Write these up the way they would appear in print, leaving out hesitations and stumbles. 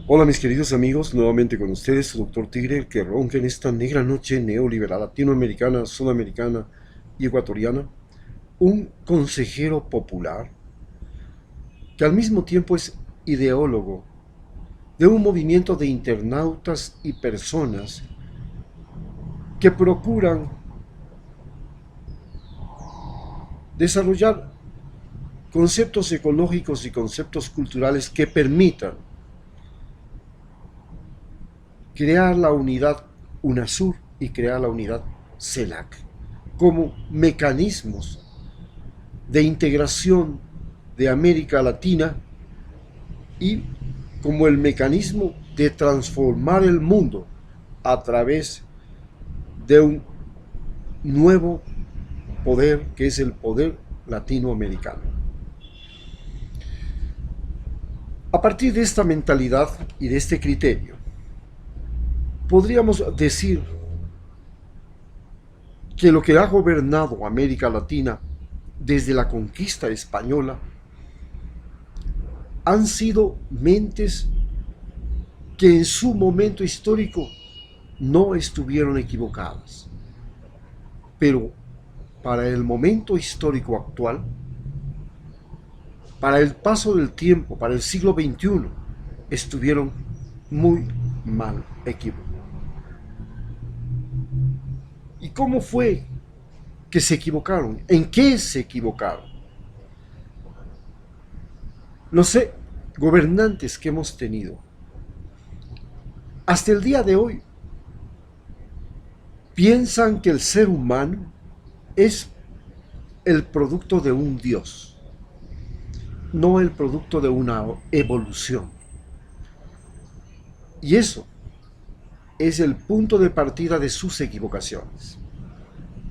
Hola mis queridos amigos, nuevamente con ustedes, su Doctor Tigre, el que ronca en esta negra noche neoliberal latinoamericana, sudamericana y ecuatoriana, un consejero popular que al mismo tiempo es ideólogo de un movimiento de internautas y personas que procuran desarrollar conceptos ecológicos y conceptos culturales que permitan crear la unidad UNASUR y crear la unidad CELAC como mecanismos de integración de América Latina y como el mecanismo de transformar el mundo a través de un nuevo poder que es el poder latinoamericano. A partir de esta mentalidad y de este criterio, podríamos decir que lo que ha gobernado América Latina desde la conquista española han sido mentes que en su momento histórico no estuvieron equivocadas. Pero para el momento histórico actual, para el paso del tiempo, para el siglo XXI, estuvieron muy mal equivocados. ¿Y cómo fue que se equivocaron? ¿En qué se equivocaron? Los gobernantes que hemos tenido hasta el día de hoy piensan que el ser humano es el producto de un Dios, no el producto de una evolución. Y eso es el punto de partida de sus equivocaciones.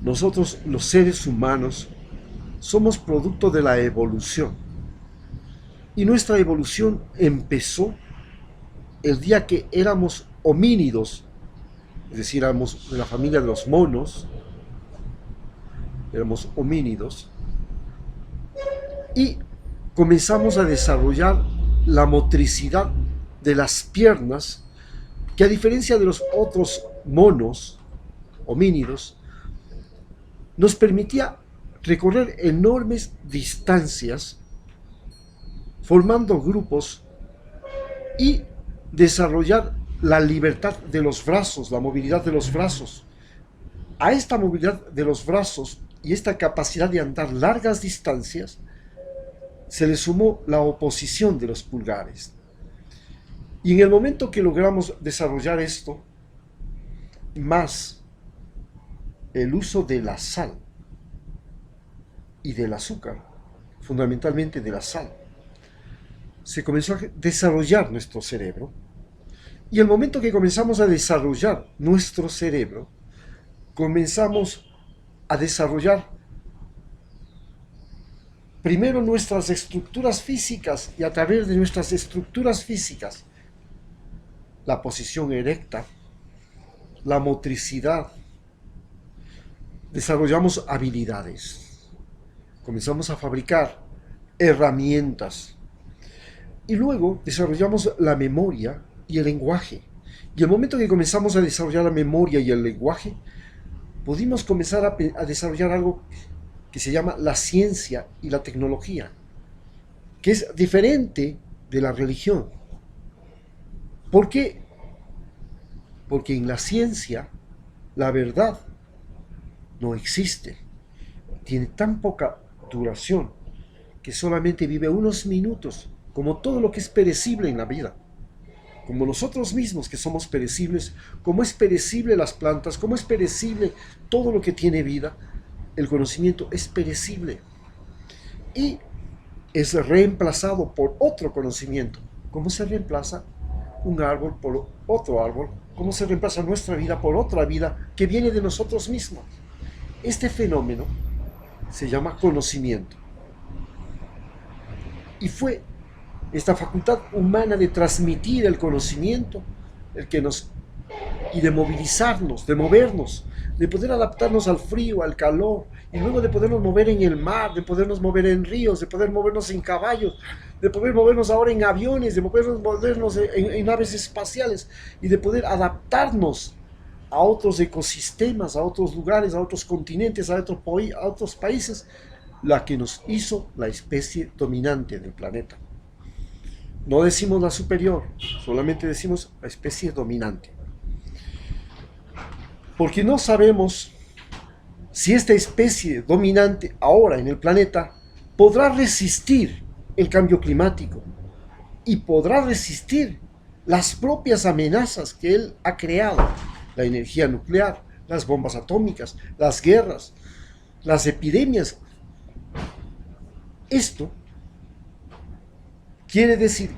Nosotros, los seres humanos, somos producto de la evolución. Y nuestra evolución empezó el día que éramos homínidos, es decir, éramos de la familia de los monos, éramos homínidos, y comenzamos a desarrollar la motricidad de las piernas, que a diferencia de los otros monos homínidos, nos permitía recorrer enormes distancias, formando grupos y desarrollar la libertad de los brazos, la movilidad de los brazos. A esta movilidad de los brazos y esta capacidad de andar largas distancias se le sumó la oposición de los pulgares. Y en el momento que logramos desarrollar esto, más el uso de la sal y del azúcar, fundamentalmente de la sal, se comenzó a desarrollar nuestro cerebro. Y el momento que comenzamos a desarrollar nuestro cerebro, comenzamos a desarrollar primero nuestras estructuras físicas, y a través de nuestras estructuras físicas, la posición erecta, la motricidad, desarrollamos habilidades, comenzamos a fabricar herramientas y luego desarrollamos la memoria y el lenguaje. Y el momento que comenzamos a desarrollar la memoria y el lenguaje, pudimos comenzar a desarrollar algo que se llama la ciencia y la tecnología, que es diferente de la religión. ¿Por qué? Porque en la ciencia la verdad no existe. Tiene tan poca duración que solamente vive unos minutos, como todo lo que es perecible en la vida. Como nosotros mismos que somos perecibles, como es perecible las plantas, como es perecible todo lo que tiene vida, el conocimiento es perecible y es reemplazado por otro conocimiento. ¿Cómo se reemplaza un árbol por otro árbol? ¿Cómo se reemplaza nuestra vida por otra vida que viene de nosotros mismos? Este fenómeno se llama conocimiento. Y fue esta facultad humana de transmitir el conocimiento el que nos y de movilizarnos, de movernos, de poder adaptarnos al frío, al calor, y luego de podernos mover en el mar, de podernos mover en ríos, de poder movernos en caballos, de poder movernos ahora en aviones, de poder movernos en naves espaciales, y de poder adaptarnos a otros ecosistemas, a otros lugares, a otros continentes, a otros países, la que nos hizo la especie dominante del planeta. No decimos la superior, solamente decimos la especie dominante. Porque no sabemos si esta especie dominante ahora en el planeta podrá resistir el cambio climático y podrá resistir las propias amenazas que él ha creado, la energía nuclear, las bombas atómicas, las guerras, las epidemias. Esto quiere decir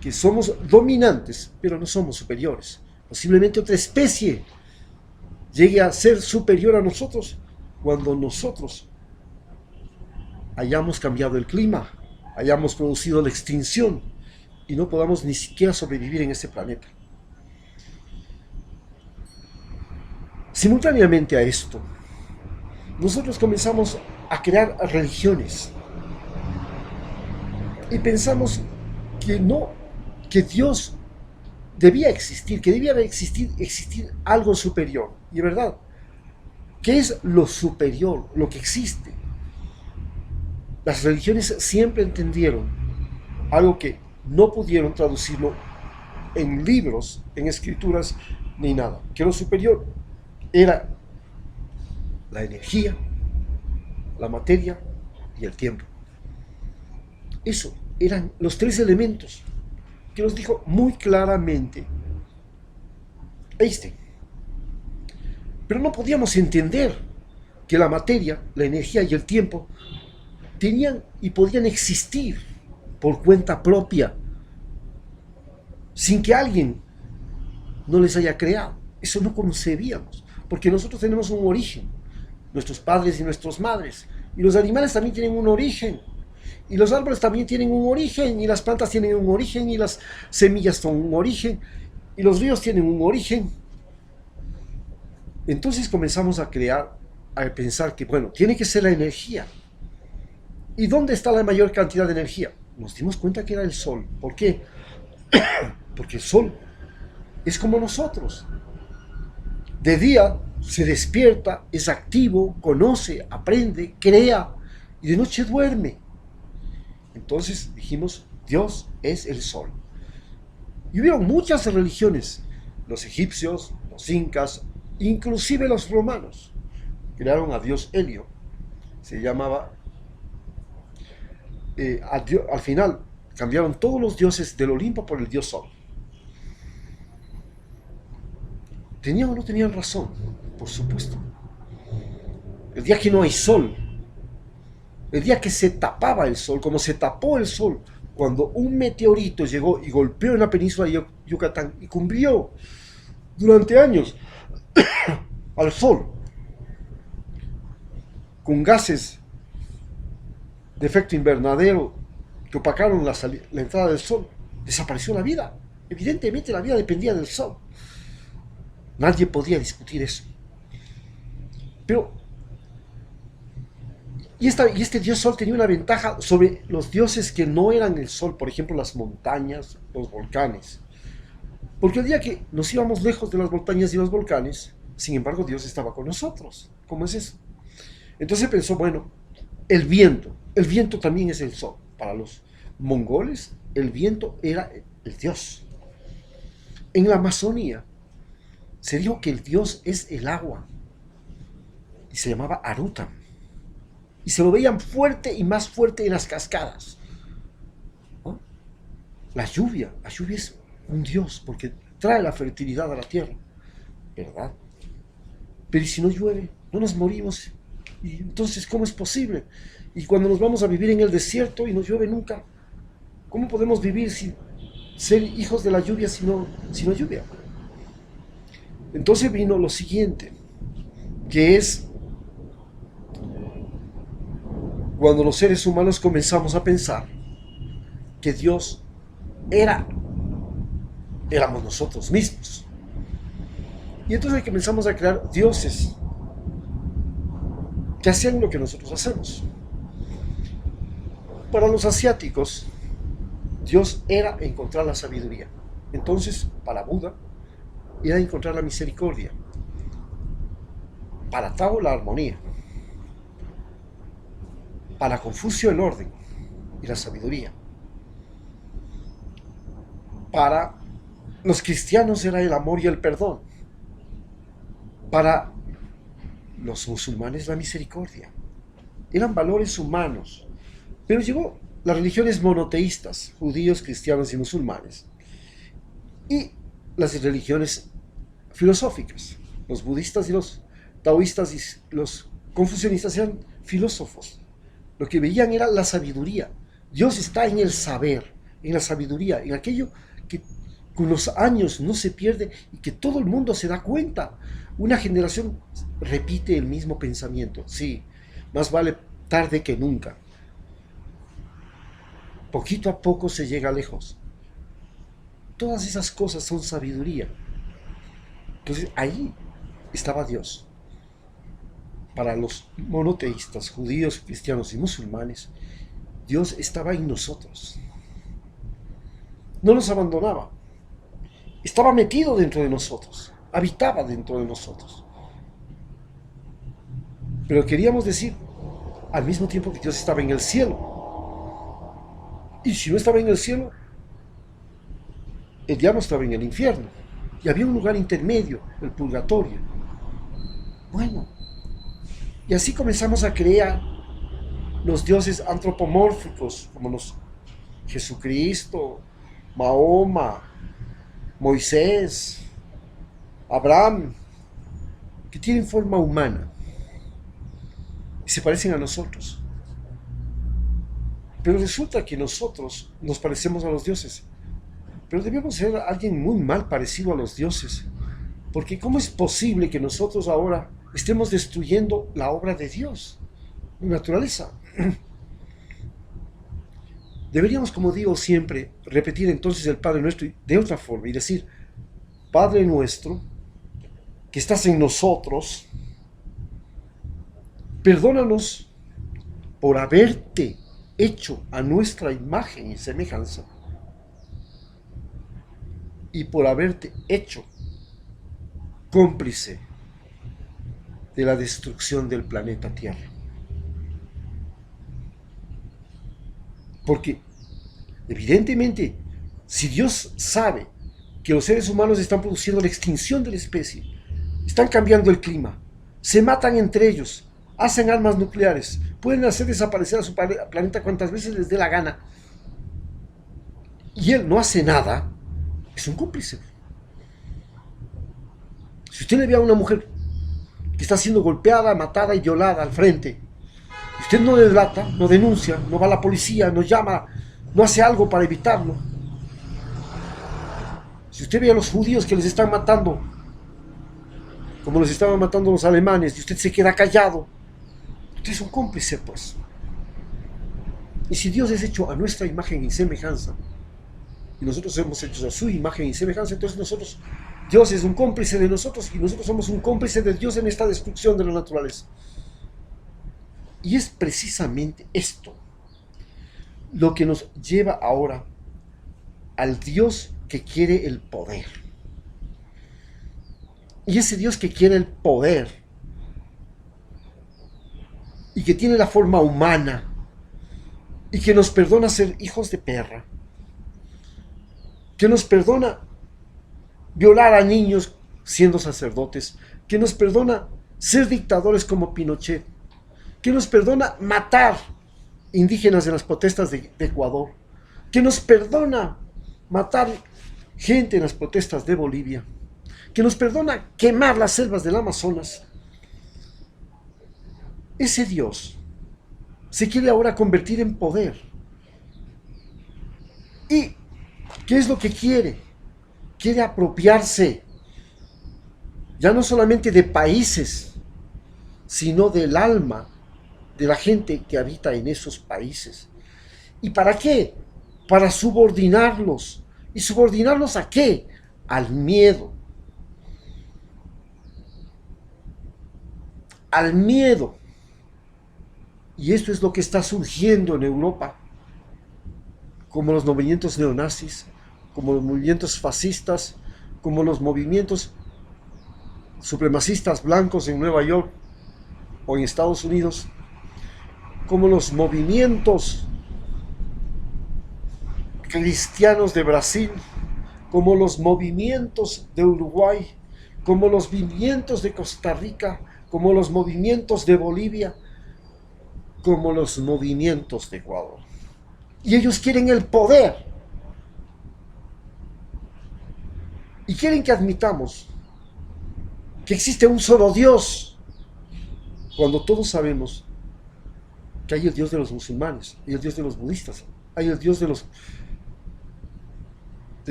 que somos dominantes, pero no somos superiores. Posiblemente otra especie llegue a ser superior a nosotros cuando nosotros hayamos cambiado el clima, hayamos producido la extinción y no podamos ni siquiera sobrevivir en este planeta. Simultáneamente a esto, nosotros comenzamos a crear religiones y pensamos que Dios debía existir, que debía existir algo superior. Y es verdad, ¿qué es lo superior, lo que existe? Las religiones siempre entendieron algo que no pudieron traducirlo en libros, en escrituras, ni nada. Que lo superior era la energía, la materia y el tiempo. Eso eran los tres elementos que nos dijo muy claramente Einstein. Pero no podíamos entender que la materia, la energía y el tiempo tenían y podían existir por cuenta propia, sin que alguien no les haya creado. Eso no concebíamos, porque nosotros tenemos un origen, nuestros padres y nuestras madres, y los animales también tienen un origen, y los árboles también tienen un origen, y las plantas tienen un origen, y las semillas son un origen, y los ríos tienen un origen. Entonces comenzamos a pensar que, bueno, tiene que ser la energía. ¿Y dónde está la mayor cantidad de energía? Nos dimos cuenta que era el sol. ¿Por qué? Porque el sol es como nosotros. De día se despierta, es activo, conoce, aprende, crea, y de noche duerme. Entonces dijimos, Dios es el sol. Y hubieron muchas religiones, los egipcios, los incas, inclusive los romanos, crearon a Dios Helio. Se llamaba, al final cambiaron todos los dioses del Olimpo por el dios Sol. ¿Tenían o no tenían razón? Por supuesto. El día que no hay sol, el día que se tapaba el sol, como se tapó el sol, cuando un meteorito llegó y golpeó en la península de Yucatán y cubrió durante años al sol con gases de efecto invernadero que opacaron la entrada del sol, desapareció la vida. Evidentemente la vida dependía del sol. Nadie podía discutir eso. Pero, y este dios sol tenía una ventaja sobre los dioses que no eran el sol, por ejemplo las montañas, los volcanes. Porque el día que nos íbamos lejos de las montañas y los volcanes, sin embargo Dios estaba con nosotros. ¿Cómo es eso? Entonces pensó, bueno, el viento también es el sol. Para los mongoles, el viento era el dios. En la Amazonía se dijo que el dios es el agua y se llamaba Arutam. Y se lo veían fuerte y más fuerte en las cascadas. ¿No? La lluvia es un dios porque trae la fertilidad a la tierra, ¿verdad? Pero ¿y si no llueve? No nos morimos. Y entonces, ¿cómo es posible? Y cuando nos vamos a vivir en el desierto y no llueve nunca, ¿cómo podemos vivir sin ser hijos de la lluvia si no lluvia? Entonces vino lo siguiente, que es cuando los seres humanos comenzamos a pensar que Dios éramos nosotros mismos. Y entonces comenzamos a crear dioses que hacían lo que nosotros hacemos. Para los asiáticos, Dios era encontrar la sabiduría. Entonces, para Buda, era encontrar la misericordia. Para Tao, la armonía. Para Confucio, el orden y la sabiduría. Para los cristianos era el amor y el perdón. Para los musulmanes, la misericordia. Eran valores humanos. Pero llegó las religiones monoteístas, judíos, cristianos y musulmanes, y las religiones filosóficas. Los budistas y los taoístas y los confucianistas eran filósofos. Lo que veían era la sabiduría. Dios está en el saber, en la sabiduría, en aquello que con los años no se pierde y que todo el mundo se da cuenta. Una generación repite el mismo pensamiento. Sí, más vale tarde que nunca. Poquito a poco se llega lejos. Todas esas cosas son sabiduría. Entonces ahí estaba Dios. Para los monoteístas, judíos, cristianos y musulmanes, Dios estaba en nosotros. No nos abandonaba. Estaba metido dentro de nosotros. Habitaba dentro de nosotros. Pero queríamos decir al mismo tiempo que Dios estaba en el cielo. Y si no estaba en el cielo, el diablo estaba en el infierno. Y había un lugar intermedio, el purgatorio. Bueno, y así comenzamos a crear los dioses antropomórficos, como los Jesucristo, Mahoma, Moisés, Abraham, que tienen forma humana y se parecen a nosotros. Pero resulta que nosotros nos parecemos a los dioses. Pero debemos ser alguien muy mal parecido a los dioses. Porque ¿cómo es posible que nosotros ahora estemos destruyendo la obra de Dios, la naturaleza? Deberíamos, como digo siempre, repetir entonces el Padre Nuestro de otra forma y decir: Padre nuestro, que estás en nosotros, perdónanos por haberte hecho a nuestra imagen y semejanza y por haberte hecho cómplice de la destrucción del planeta Tierra. Porque evidentemente, si Dios sabe que los seres humanos están produciendo la extinción de la especie, están cambiando el clima, se matan entre ellos, hacen armas nucleares, pueden hacer desaparecer a su planeta cuantas veces les dé la gana, y él no hace nada, es un cómplice. Si usted le ve a una mujer que está siendo golpeada, matada y violada al frente, y usted no delata, no denuncia, no va a la policía, no llama, no hace algo para evitarlo. Si usted ve a los judíos que les están matando, como los estaban matando los alemanes, y usted se queda callado, usted es un cómplice, pues. Y si Dios es hecho a nuestra imagen y semejanza, y nosotros hemos hecho a su imagen y semejanza, entonces Dios es un cómplice de nosotros, y nosotros somos un cómplice de Dios en esta destrucción de la naturaleza. Y es precisamente esto lo que nos lleva ahora al Dios que quiere el poder. Y ese Dios que quiere el poder y que tiene la forma humana y que nos perdona ser hijos de perra, que nos perdona violar a niños siendo sacerdotes, que nos perdona ser dictadores como Pinochet, que nos perdona matar indígenas en las protestas de Ecuador, que nos perdona matar gente en las protestas de Bolivia, que nos perdona quemar las selvas del Amazonas. Ese Dios se quiere ahora convertir en poder. ¿Y qué es lo que quiere? Quiere apropiarse ya no solamente de países, sino del alma de la gente que habita en esos países. ¿Y para qué? Para subordinarlos. ¿Y subordinarlos a qué? Al miedo. al miedo. Y esto es lo que está surgiendo en Europa, como los movimientos neonazis, como los movimientos fascistas, como los movimientos supremacistas blancos en Nueva York o en Estados Unidos, como los movimientos cristianos de Brasil, como los movimientos de Uruguay, como los movimientos de Costa Rica, como los movimientos de Bolivia, como los movimientos de Ecuador. Y ellos quieren el poder. Y quieren que admitamos que existe un solo Dios, cuando todos sabemos que hay el Dios de los musulmanes, hay el Dios de los budistas, hay el Dios de los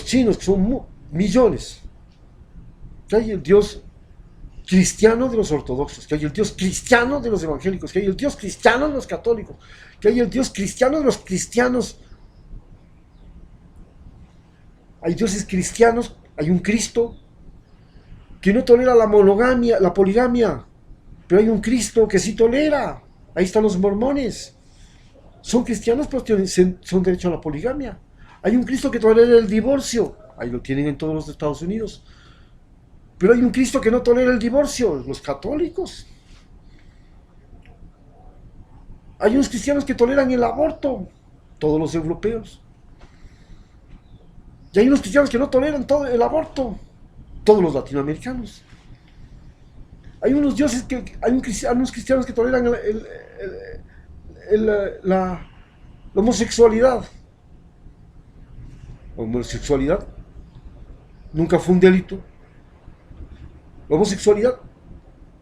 chinos, que son millones, que hay el Dios cristiano de los ortodoxos, que hay el Dios cristiano de los evangélicos, que hay el Dios cristiano de los católicos, que hay el Dios cristiano de los cristianos. Hay dioses cristianos, hay un Cristo que no tolera la monogamia, la poligamia, pero hay un Cristo que sí tolera. Ahí están los mormones. Son cristianos, pero son derecho a la poligamia. Hay un Cristo que tolera el divorcio. Ahí lo tienen en todos los Estados Unidos. Pero hay un Cristo que no tolera el divorcio, los católicos. Hay unos cristianos que toleran el aborto, todos los europeos. Y hay unos cristianos que no toleran todo el aborto, todos los latinoamericanos. Hay unos dioses unos cristianos que toleran la homosexualidad. La homosexualidad nunca fue un delito. La homosexualidad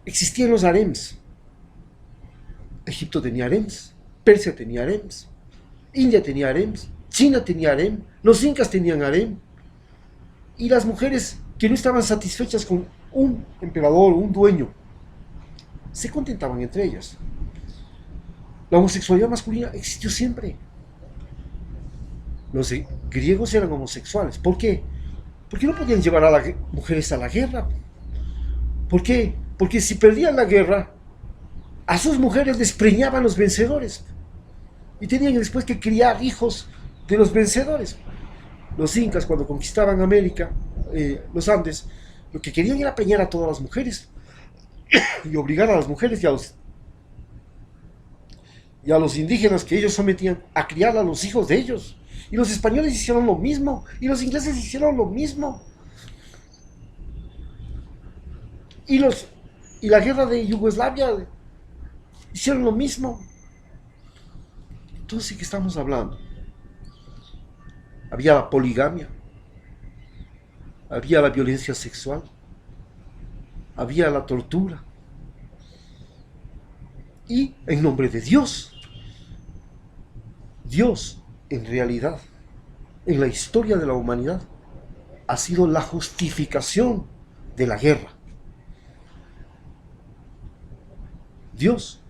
existía en los harems. Egipto tenía harems, Persia tenía harems, India tenía harems, China tenía harem, los incas tenían harem. Y las mujeres que no estaban satisfechas con un emperador o un dueño, se contentaban entre ellas. La homosexualidad masculina existió siempre. Los griegos eran homosexuales. ¿Por qué? Porque no podían llevar a las mujeres a la guerra. ¿Por qué? Porque si perdían la guerra, a sus mujeres les preñaban los vencedores. Y tenían después que criar hijos de los vencedores. Los incas, cuando conquistaban América, los Andes, lo que querían era preñar a todas las mujeres y obligar a las mujeres y a los indígenas que ellos sometían a criar a los hijos de ellos. Y los españoles hicieron lo mismo, y los ingleses hicieron lo mismo. Y la guerra de Yugoslavia hicieron lo mismo. Entonces, ¿de qué estamos hablando? Había la poligamia, había la violencia sexual, había la tortura. Y en nombre de Dios, Dios en realidad, en la historia de la humanidad, ha sido la justificación de la guerra. Dios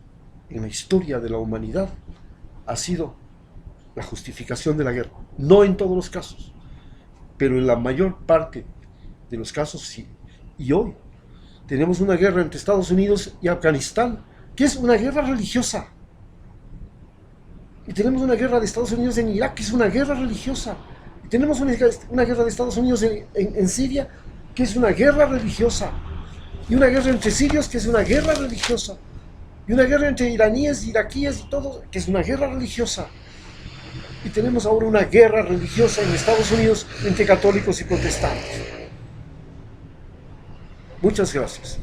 en la historia de la humanidad ha sido la justificación de la guerra. No en todos los casos, pero en la mayor parte de los casos sí. Y hoy tenemos una guerra entre Estados Unidos y Afganistán, que es una guerra religiosa. Y tenemos una guerra de Estados Unidos en Irak, que es una guerra religiosa. Y tenemos una guerra de Estados Unidos en Siria, que es una guerra religiosa. Y una guerra entre sirios, que es una guerra religiosa. Y una guerra entre iraníes, iraquíes y todo, que es una guerra religiosa. Y tenemos ahora una guerra religiosa en Estados Unidos entre católicos y protestantes. Muchas gracias.